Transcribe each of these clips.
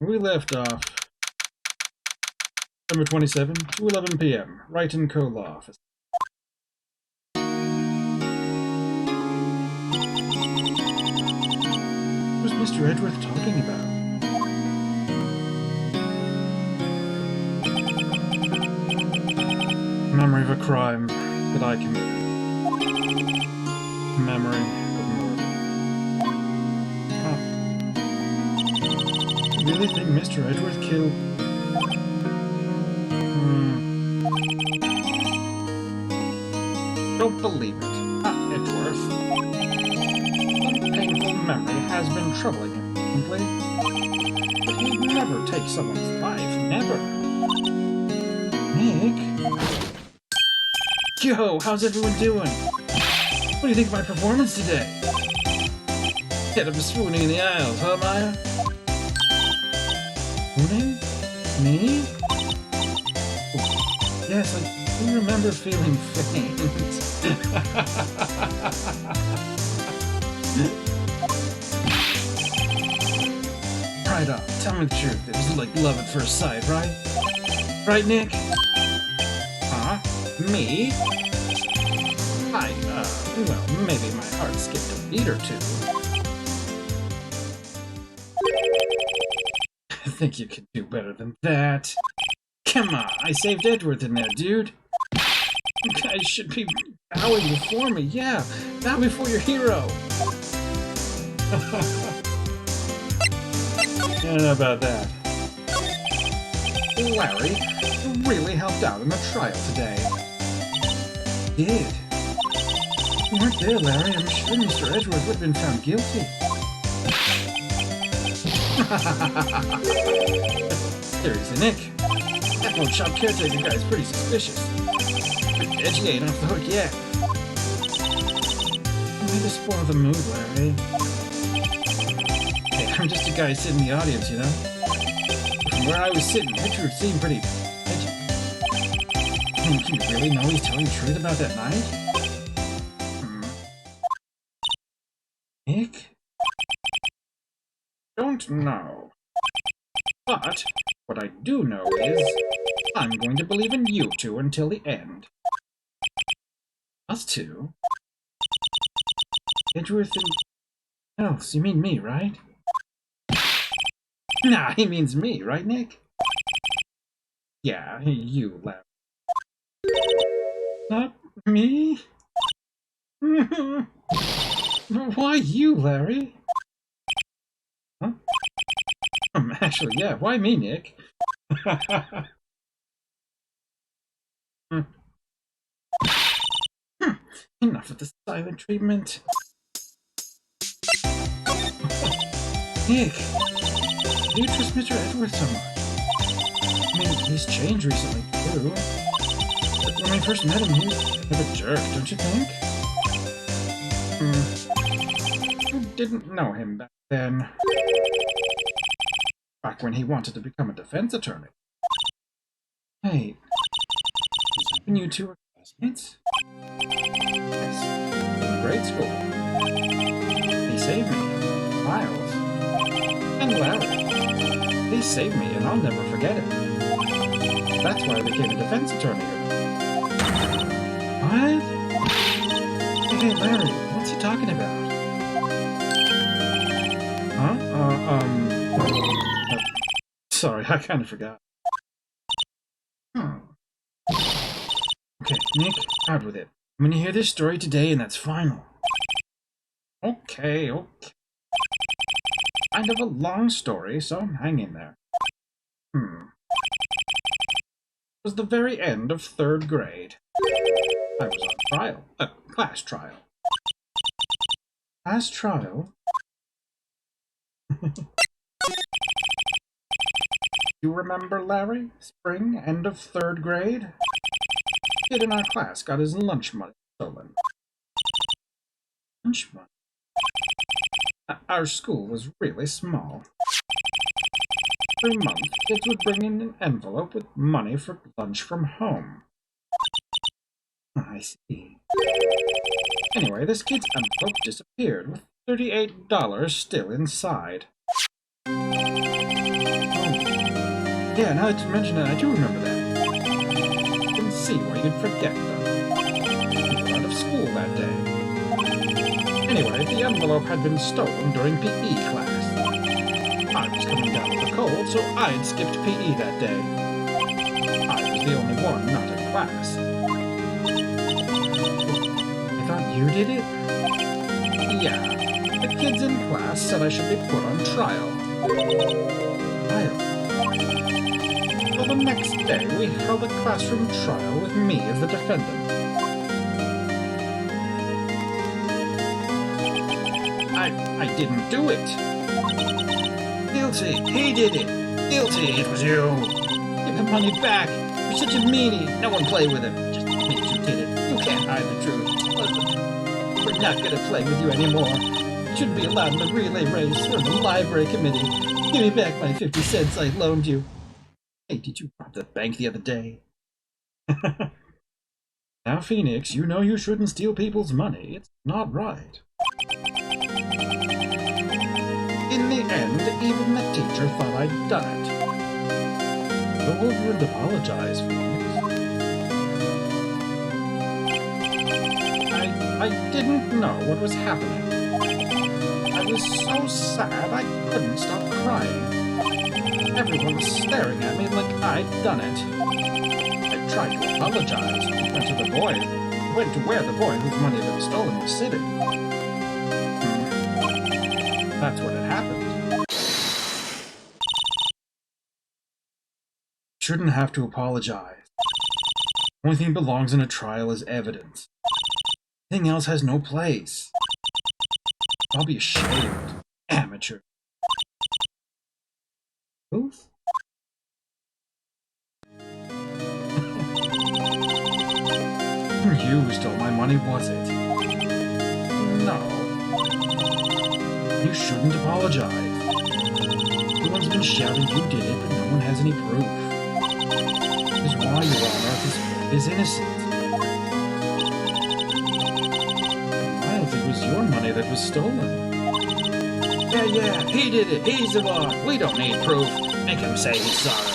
We left off September 27, 2:11 p.m. Wright & Co. Law Office. What was Mr. Edgeworth talking about? Memory of a crime that I committed. Memory of murder. Oh. You really think Mr. Edgeworth killed... Don't believe it. Not Edgeworth. Some painful memory has been troubling him recently. But he'd never take someone's life. Never. Nick? Yo, how's everyone doing? What do you think of my performance today? Head up swooning in the aisles, huh, Maya? Swooning? Me? Oh, yes, I do remember feeling faint. Right on, tell me the truth. It was like love at first sight, right? Right, Nick? Huh? Me? Well, maybe my heart skipped a beat or two. I think you could do better than that. Come on, I saved Edgeworth in there, dude. You guys should be bowing before me. Yeah, bow before your hero. I don't know about that. Larry, you really helped out in the trial today. Did. You weren't there, Larry. I'm sure Mr. Edgeworth would have been found guilty. Seriously, Nick. That old shop caretaker guy's pretty suspicious. But Edgy ain't off the hook yet. You made to spoil the mood, Larry. Hey, I'm just a guy sitting in the audience, you know? From where I was sitting, Edgeworth seemed pretty edgy. Can you really know he's telling the truth about that night? Nick? Don't know. But what I do know is I'm going to believe in you two until the end. Us two? Edgeworth and... Oh, so you mean me, right? Nah, he means me, right, Nick? Yeah, you, Larry. Not me? Why you, Larry? Huh? Actually, yeah, why me, Nick? Enough of the silent treatment. Nick, do you trust Mr. Edgeworth so much? I mean, he's changed recently, too. But when I first met him, he was a bit of a jerk, don't you think? You didn't know him back then. Back when he wanted to become a defense attorney. Hey, when you two were classmates? Yes, in grade school. He saved me, Miles, and Larry. He saved me, and I'll never forget it. That's why I became a defense attorney. What? Hey, Larry, what's he talking about? Huh? Sorry, I kind of forgot. Okay, Nick, out with it. I'm gonna hear this story today, and that's final. Okay. Kind of a long story, so hang in there. It was the very end of 3rd grade. I was on trial. Class trial. Class trial? You remember Larry? Spring, end of 3rd grade? Kid in our class got his lunch money stolen. Lunch money? Our school was really small. Every month, kids would bring in an envelope with money for lunch from home. I see. Anyway, this kid's envelope disappeared with $38 still inside. Yeah, now that you mention it, I do remember that. I can see why you'd forget, though. You were out of school that day. Anyway, the envelope had been stolen during PE class. I was coming down with a cold, so I'd skipped PE that day. I was the only one not in class. I thought you did it? Yeah. The kids in class said I should be put on trial. Trial? Well, the next day, we held a classroom trial with me as the defendant. I didn't do it. Guilty. He did it. Guilty. It was you. Give the money back. You're such a meanie. No one play with him. Just admit you did it. You can't hide the truth. We're not gonna play with you anymore. You shouldn't be allowed in the relay race or the library committee. Give me back my 50 cents I loaned you. Hey, did you rob the bank the other day? Now, Phoenix, you know you shouldn't steal people's money. It's not right. In the end, even the teacher thought I'd done it. Go over and apologize, Phoenix. I didn't know what was happening. I was so sad I couldn't stop crying. Everyone was staring at me like I'd done it. I tried to apologize. Went to where the boy whose money had been stolen was sitting. That's when it happened. Shouldn't have to apologize. Only thing belongs in a trial is evidence. Anything else has no place. I'll be ashamed. Amateur. Oof. You stole my money, was it? No. You shouldn't apologize. Everyone's been shouting you did it, but no one has any proof. This is why, Your Honor, is innocent. I don't think it was your money that was stolen. Yeah, he did it. He's the one. We don't need proof. Make him say he's sorry.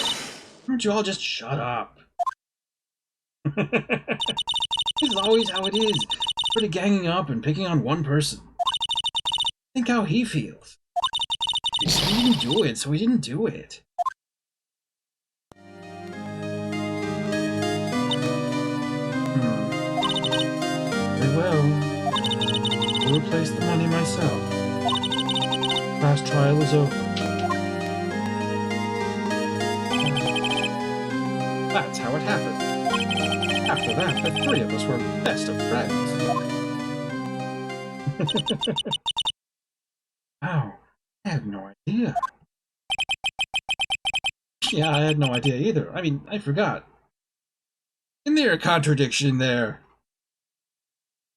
Why don't you all just shut up? This is always how it is. Sort of ganging up and picking on one person. Think how he feels. He didn't do it, so he didn't do it. Very well. I'll replace the money myself. Class trial is over. That's how it happened. After that, the three of us were best of friends. Wow, I had no idea. Yeah, I had no idea either. I mean, I forgot. Isn't there a contradiction there?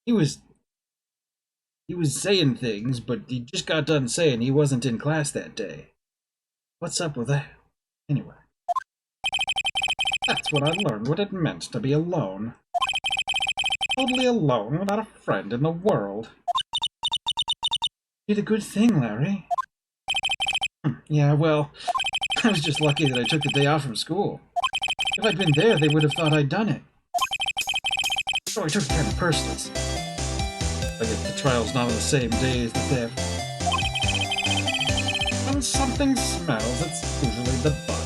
He was saying things, but he just got done saying he wasn't in class that day. What's up with that? Anyway. That's when I learned what it meant to be alone. Totally alone without a friend in the world. You did a good thing, Larry. Yeah, well, I was just lucky that I took the day off from school. If I'd been there, they would have thought I'd done it. So I took it kind of personally. I guess the trial's not on the same day as the theft. When something smells, it's usually the buzz.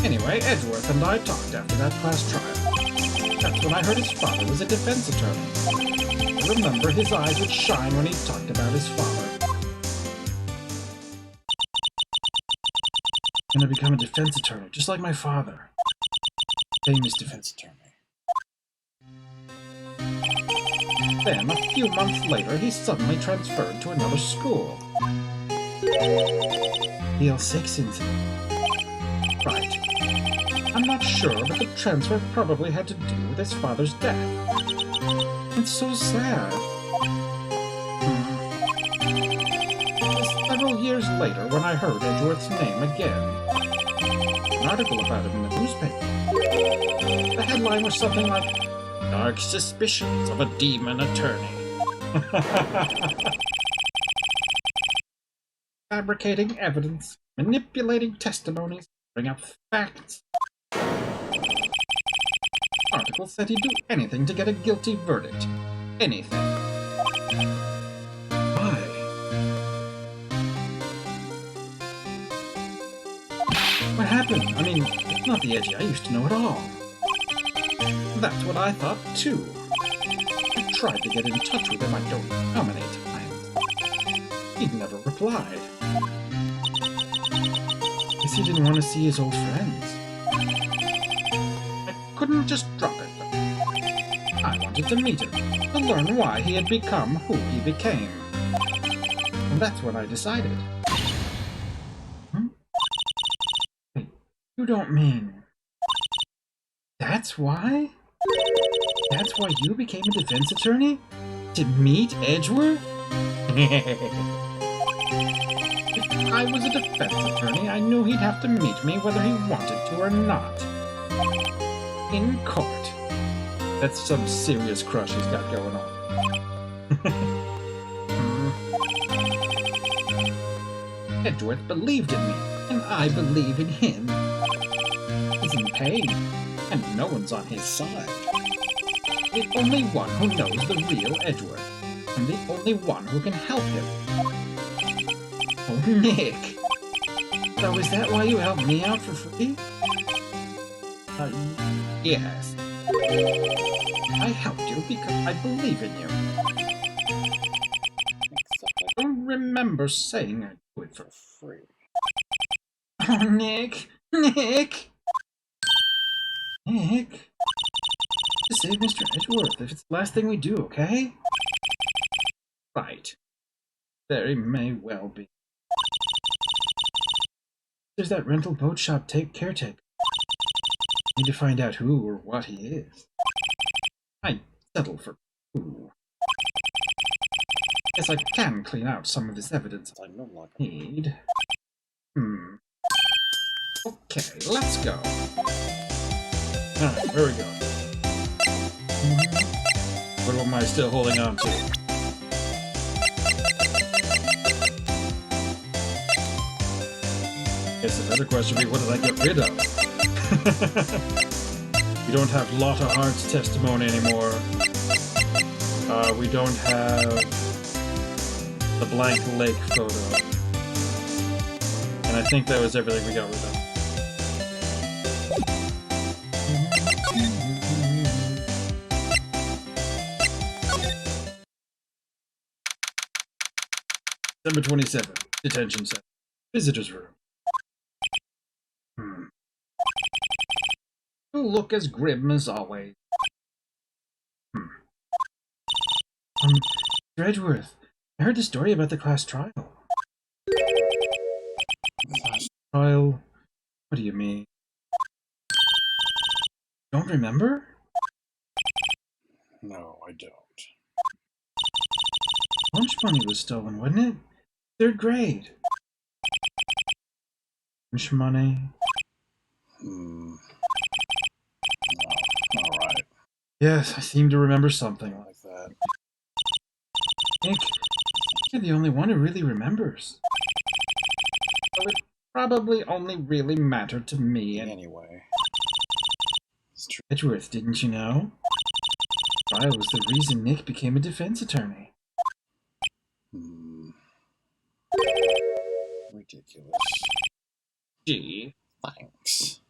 Anyway, Edgeworth and I talked after that class trial. That's when I heard his father was a defense attorney. I remember his eyes would shine when he talked about his father. I'm gonna become a defense attorney, just like my father. Famous defense attorney. Then, a few months later, he suddenly transferred to another school. The L6 incident. Right. I'm not sure, but the transfer probably had to do with his father's death. It's so sad. Several years later, when I heard Edgeworth's name again, an article about it in the newspaper. The headline was something like, "Dark Suspicions of a Demon Attorney." fabricating evidence, manipulating testimonies, bring up facts. Article said he'd do anything to get a guilty verdict. Anything. Why? What happened? I mean, it's not the Edgy I used to know at all. That's what I thought, too. I tried to get in touch with him, I don't know how many times. He never replied. Guess he didn't want to see his old friends. I couldn't just drop it. I wanted to meet him, to learn why he had become who he became. And that's what I decided. Wait, you don't mean... That's why? That's why you became a defense attorney? To meet Edgeworth? If I was a defense attorney, I knew he'd have to meet me whether he wanted to or not. In court. That's some serious crush he's got going on. Edgeworth believed in me, and I believe in him. He's in pain, and no one's on his side. The only one who knows the real Edgeworth, and the only one who can help him. Oh, Nick! So is that why you helped me out for free? Yes. I helped you because I believe in you. Except I don't remember saying I'd do it for free. Oh, Nick! Nick! Nick! Just save Mr. Edgeworth if it's the last thing we do, okay? Right. Very may well be. There's that rental boat shop caretaker. Need to find out who or what he is. I'd settle for who. Guess I can clean out some of this evidence I no longer need. Okay, let's go. Alright, where are we going? What am I still holding on to? Guess another question would be, what did I get rid of? We don't have Lotta Hart's testimony anymore. We don't have the blank lake photo. And I think that was everything we got rid of. Number 27, detention center. Visitor's room. You look as grim as always. Mr. Edgeworth, I heard the story about the class trial. Class trial? What do you mean? Don't remember? No, I don't. Lunch money was stolen, wasn't it? 3rd grade. Lunch money. Alright. Yes, I seem to remember something like that. Nick, you're the only one who really remembers. So it probably only really mattered to me anyway. Edgeworth, didn't you know? Trial was the reason Nick became a defense attorney. Ridiculous. Gee. Thanks.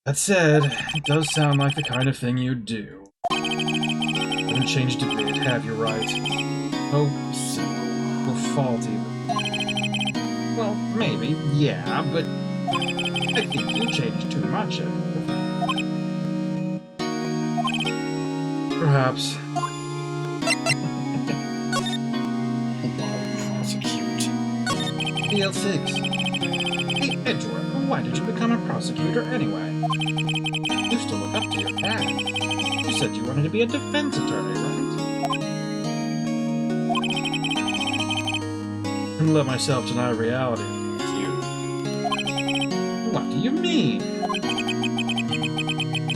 That said, it does sound like the kind of thing you'd do. Haven't changed a bit, have you, right? Oh, so. Or fault even. Well, maybe, yeah, but I think you changed too much. Perhaps. That's cute. DL6. Hey, Edgeworth, why did you become a prosecutor anyway? You used to look up to your dad. You said you wanted to be a defense attorney, right? Couldn't let myself deny reality. Cute. What do you mean?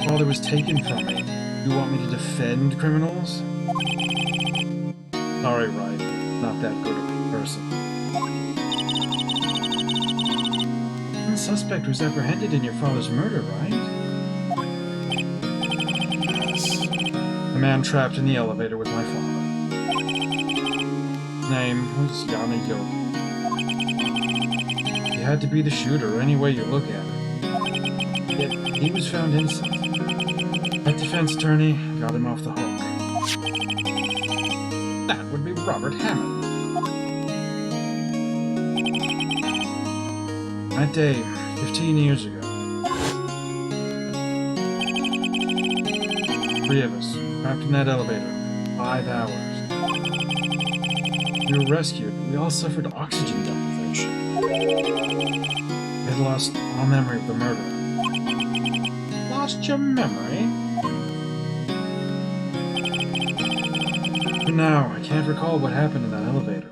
Father was taken from me. You want me to defend criminals? Sorry, Wright. Not that good of a person. suspect was apprehended in your father's murder, right? Yes. The man trapped in the elevator with my father. His name was Yana Yogi. He had to be the shooter any way you look at it. Yet he was found innocent. That defense attorney got him off the hook. That would be Robert Hammond. That day, 15 years ago, 3 of us trapped in that elevator for 5 hours. We were rescued. We all suffered oxygen deprivation. We had lost all memory of the murder. Lost your memory? And now, I can't recall what happened in that elevator.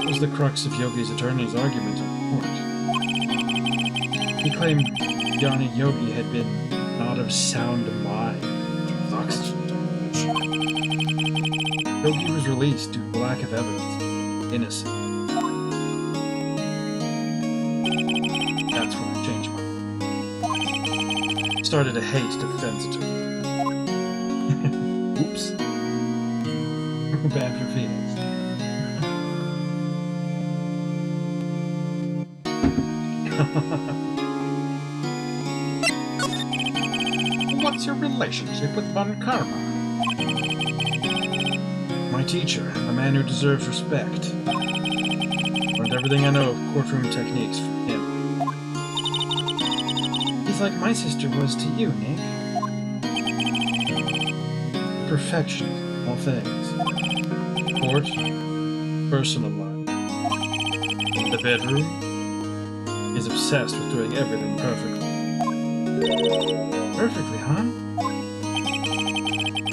It was the crux of Yogi's attorney's argument in court. He claimed Yana Yogi had been not of sound mind with oxygen deprivation. Yogi was released due to lack of evidence. Innocent. That's when I changed my mind. Started to hate defense attorney. Oops. Bad for Phoenix. What's your relationship with Von Karma? My teacher, the man who deserves respect. Learned everything I know of courtroom techniques from him. He's like my sister was to you, Nick. Perfection in all things. Court, personal life. In the bedroom, he's obsessed with doing everything perfectly. Perfectly, huh?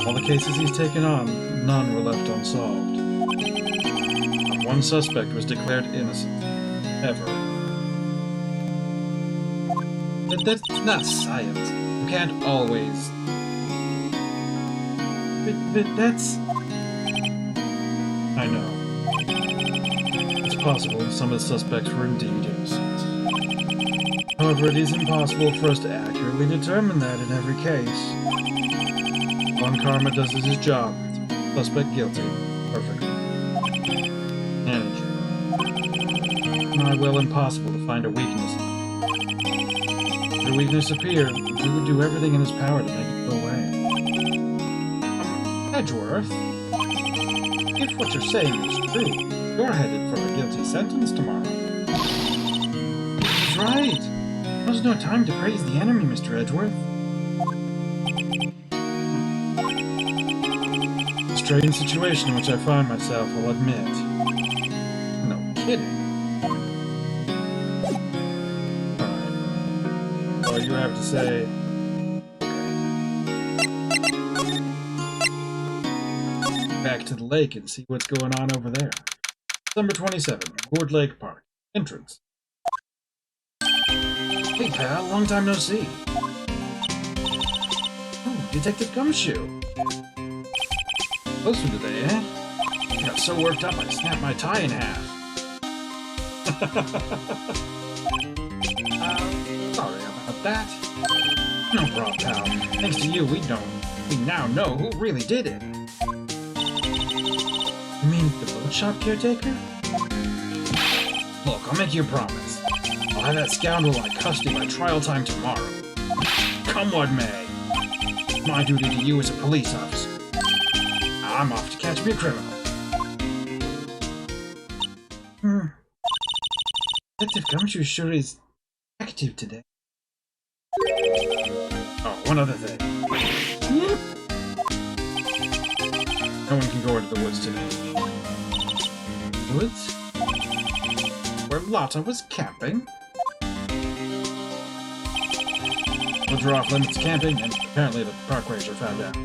All the cases he's taken on, none were left unsolved. Not one suspect was declared innocent. Ever. That's not science. You can't always... But that's... I know. It's possible some of the suspects were indeed innocent. However, it is impossible for us to accurately determine that in every case. Von Karma does his job. Suspect guilty. Perfect. And well, impossible to find a weakness. If the weakness appeared, he would do everything in his power to make it go away. Edgeworth, if what you're saying is true, you're headed for a guilty sentence tomorrow. He's right. There's no time to praise the enemy, Mr. Edgeworth. Strange situation in which I find myself, I'll admit. No kidding. Alright. All you have to say... Back to the lake and see what's going on over there. Number 27, Gourd Lake Park. Entrance. Hey pal, long time no see. Oh, Detective Gumshoe. Closer today, eh? I got so worked up I snapped my tie in half. Sorry about that. No problem, pal. Thanks to you, we now know who really did it. You mean the boat shop caretaker? Look, I'll make you a promise. I'll have that scoundrel in custody by trial time tomorrow. Come what may. It's my duty to you as a police officer. I'm off to catch me a criminal. Detective Gumshoe sure is active today. Oh, one other thing. No one can go into the woods today. Woods? Where Lotta was camping? Woods are off limits camping, and apparently the park ranger found out.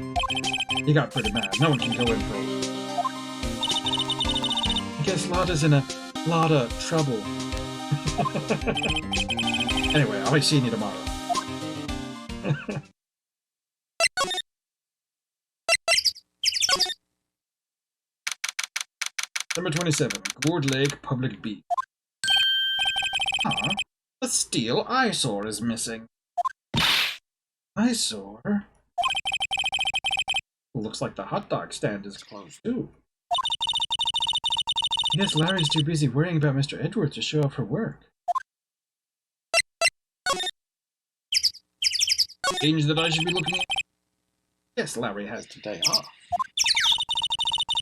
He got pretty mad. No one can go in for it. I guess Lotta's in a lot of trouble. Anyway, I'll be seeing you tomorrow. Number 27, Gourd Lake Public Beach. Ah, the steel eyesore is missing. Eyesore? Looks like the hot dog stand is closed too. I guess Larry's too busy worrying about Mr. Edwards to show up for work. Change that I should be looking at? Yes, Larry has today off.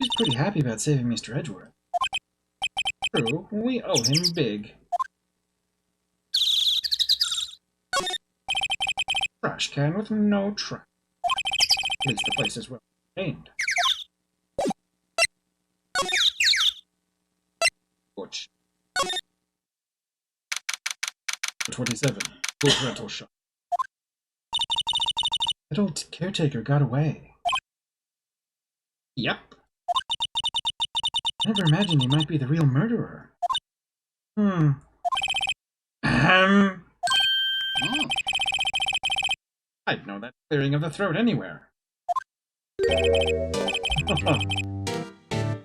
He's pretty happy about saving Mr. Edwards. True, we owe him big. Trash can with no trash. At least the place is well maintained. Butch. 27. Book rental shop. That old caretaker got away. Yep. I never imagined he might be the real murderer. Oh. I'd know that clearing of the throat anywhere.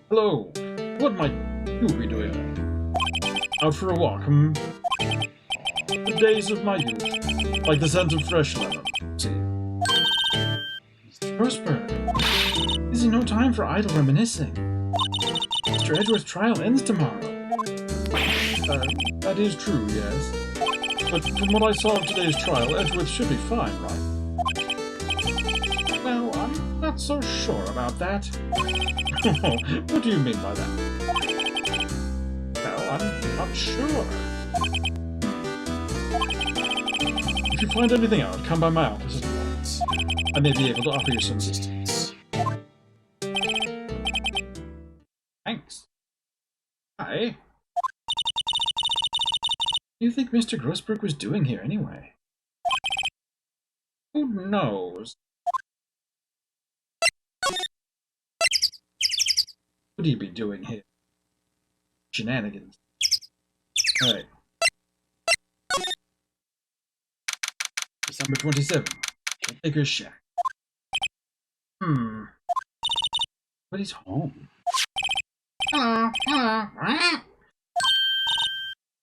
Hello. What might you be doing? Out for a walk, hmm? The days of my youth. Like the scent of fresh lemon. See? Grossberg. This is no time for idle reminiscing. Mr. Edwards' trial ends tomorrow. That is true, yes. But from what I saw of today's trial, Edwards should be fine, right? Well, I'm not so sure about that. What do you mean by that? Well, I'm not sure. If you find anything out, come by my office at once. I may be able to offer you some assistance. Thanks. Hi. What do you think Mr. Grossberg was doing here anyway? Who knows? What would he be doing here? Shenanigans. Alright. December 27. Caretaker's shack. But he's home. Hello, hello.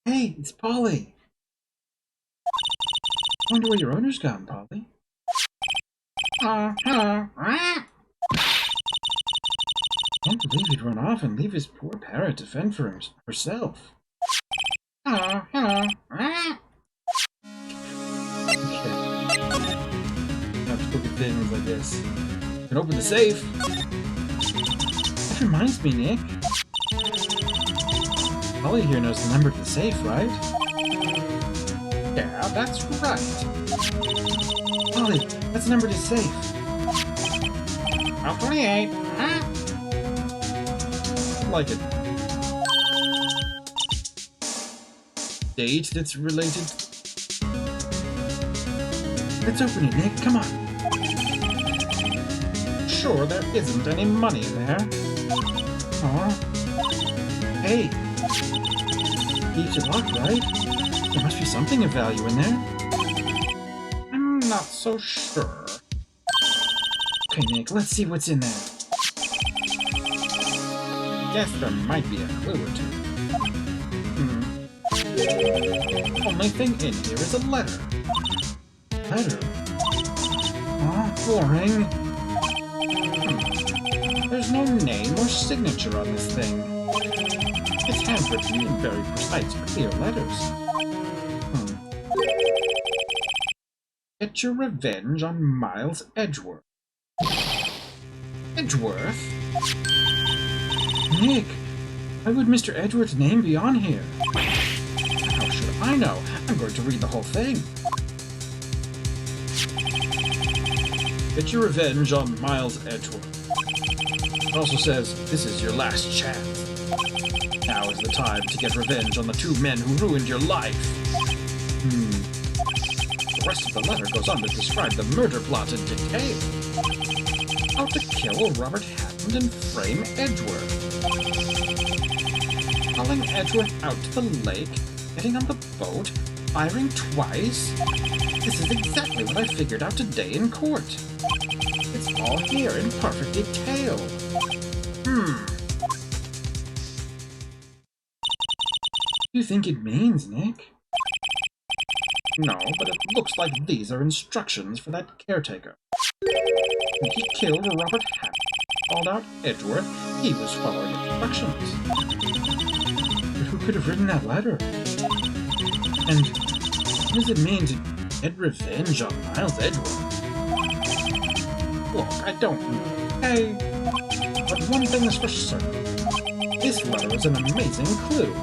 Hey, it's Polly. I wonder where your owner's gone, Polly. Hello. I can't believe he'd run off and leave his poor parrot to fend for herself. Hello. Okay. Have to look at things like this. You can open the safe. That reminds me, Nick. Polly here knows the number to the safe, right? Yeah, that's right. Polly, that's the number to the safe. 28. Like it. Date that's related. Let's open it, Nick. Come on. Sure, there isn't any money in there. Aw. Hey. Keeps it locked, right? There must be something of value in there. I'm not so sure. Okay, Nick, let's see what's in there. Guess there might be a clue or two. Only thing in here is a letter. Letter? Aw, boring. There's no name or signature on this thing. It's handwritten in very precise, clear letters. Get your revenge on Miles Edgeworth. Edgeworth? Nick, why would Mr. Edgeworth's name be on here? How should I know? I'm going to read the whole thing. Get your revenge on Miles Edgeworth. It also says, this is your last chance. Now is the time to get revenge on the two men who ruined your life. The rest of the letter goes on to describe the murder plot in detail. How to kill Robert Hammond and frame Edgeworth. Hauling Edgeworth out to the lake, getting on the boat, firing twice. This is exactly what I figured out today in court. It's all here in perfect detail. What do you think it means, Nick? No, but it looks like these are instructions for that caretaker. When he killed Robert Happ, called out Edgeworth, he was following instructions. But who could have written that letter? And what does it mean to get revenge on Miles Edgeworth? Look, I don't know, okay? But one thing is for certain. This letter is an amazing clue.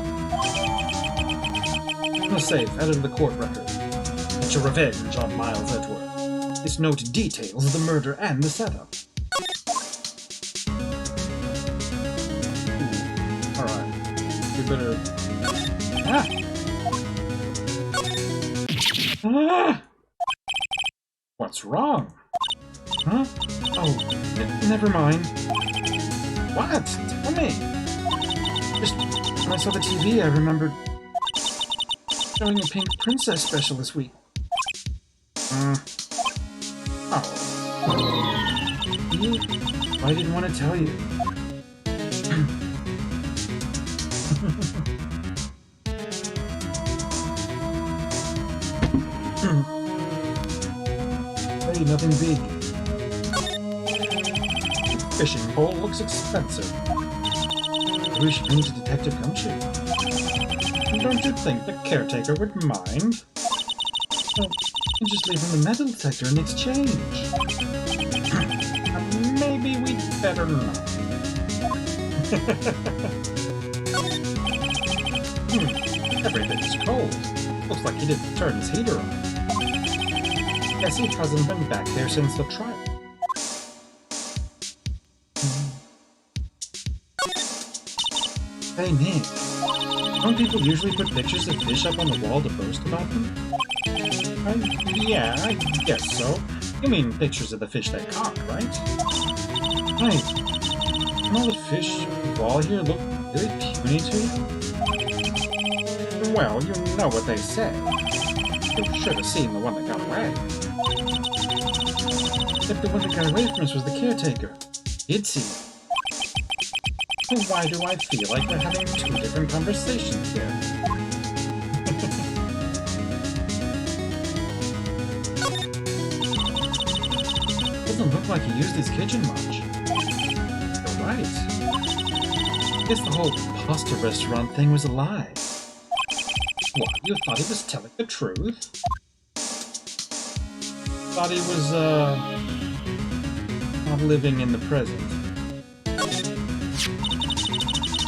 In the safe, added to the court record. Get your revenge on Miles Edgeworth. This note details the murder and the setup. Alright. You better... Ah! Ah! What's wrong? Huh? Oh, never mind. What? Tell me. Just when I saw the TV, I remembered showing a Pink Princess special this week. Oh. I didn't want to tell you. Hey, nothing big. The fishing pole looks expensive. We should bring it to Detective Gumshoe. Don't you think the caretaker would mind? Well, you just leave him the metal detector in exchange. Maybe we'd better not. Everything's cold. Looks like he didn't turn his heater on. Guess he hasn't been back there since the trial. Hey, Nick. Don't people usually put pictures of fish up on the wall to boast about them? Yeah, I guess so. You mean pictures of the fish they caught, right? Right. Can all the fish on the wall here look really puny to you? Well, you know what they say. You should have seen the one that got away. Except the one that got away from us was the caretaker. He'd see it. So why do I feel like we're having two different conversations here? Doesn't look like he used his kitchen much. You're right. I guess the whole pasta restaurant thing was a lie. What, you thought he was telling the truth? Thought he was, not living in the present.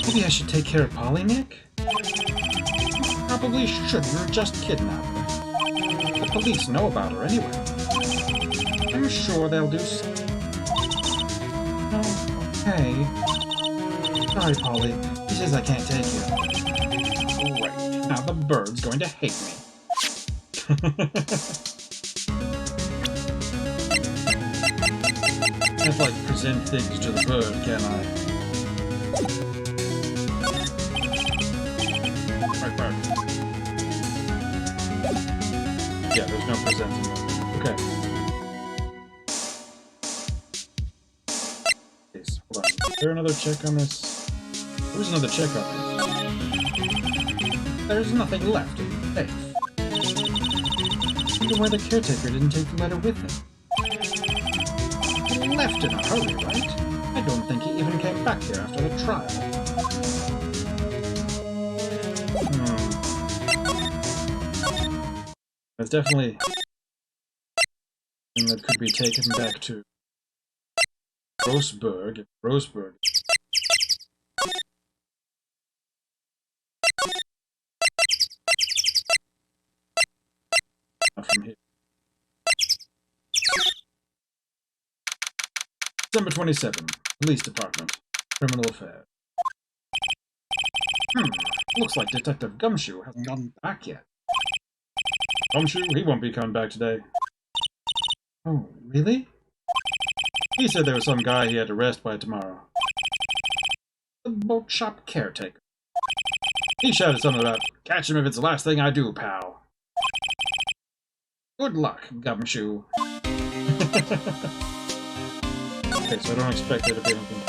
Maybe I should take care of Polly, Nick? Probably shouldn't just kidnap her. The police know about her anyway. I'm sure they'll do something. Oh, okay. Sorry, Polly. He says I can't take you. Great. Now the bird's going to hate me. Can't, like, present things to the bird, can I? Right, bird. Yeah, there's no presenting. Okay. Hold on. Is there another check on this? Where's another check on this? There's nothing left in the safe. I wonder why the caretaker didn't take the letter with him. He left in a hurry, right? I don't think he even came back here after the trial. There's definitely something that could be taken back to Roseburg. Roseburg. Not from here. December 27, Police Department, Criminal Affairs. Looks like Detective Gumshoe hasn't gotten back yet. Gumshoe, he won't be coming back today. Oh, really? He said there was some guy he had to arrest by tomorrow. The boat shop caretaker. He shouted something about, catch him if it's the last thing I do, pal. Good luck, Gumshoe. Okay, so I don't expect there to be anything